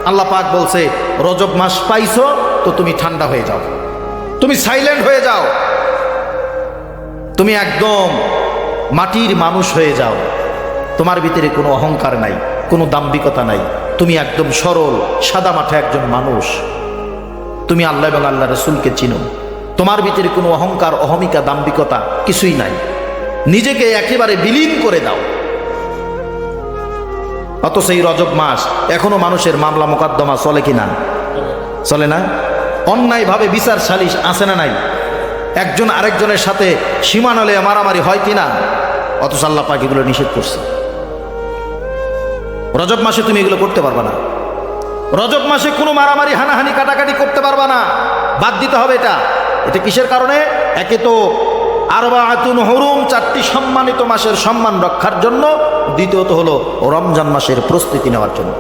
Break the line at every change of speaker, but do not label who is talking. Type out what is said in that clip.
আল্লাহ পাক বলছে রজব মাস পাইছো তো তুমি ঠান্ডা হয়ে যাও, তুমি সাইলেন্ট হয়ে যাও, তুমি একদম মাটির মানুষ হয়ে যাও, তোমার ভিতরে কোনো অহংকার নাই, কোনো দাম্ভিকতা নাই, তুমি একদম সরল সাদা মাঠে একজন মানুষ, তুমি আল্লাহ এবং আল্লাহ রসুলকে চিনো, তোমার ভিতরে কোনো অহংকার অহমিকা দাম্ভিকতা কিছুই নাই, নিজেকে একেবারে বিলীন করে দাও। অথচ এই রজব মাস এখনো মানুষের মামলা মোকদ্দমা চলে কিনা? চলে না? অন্যায়ভাবে বিচার সালিশ আছে না নাই? একজন আরেকজনের সাথে সীমানালে মারামারি হয় কিনা? অথচ আল্লাহ পাক এগুলো নিষেধ করছে। রজব মাসে তুমি এগুলো করতে পারবা না। রজব মাসে কোনো মারামারি হানাহানি কাটাকাটি করতে পারবা না, বাদ দিতে হবে এটা। এটা কিসের কারণে? একে তো আরবাআতুন হুরুম, 4টি সম্মানিত মাসের সম্মান রক্ষার জন্য, দ্বিতীয়ত হলো রমজান মাসের প্রস্তুতি নেওয়ার জন্য।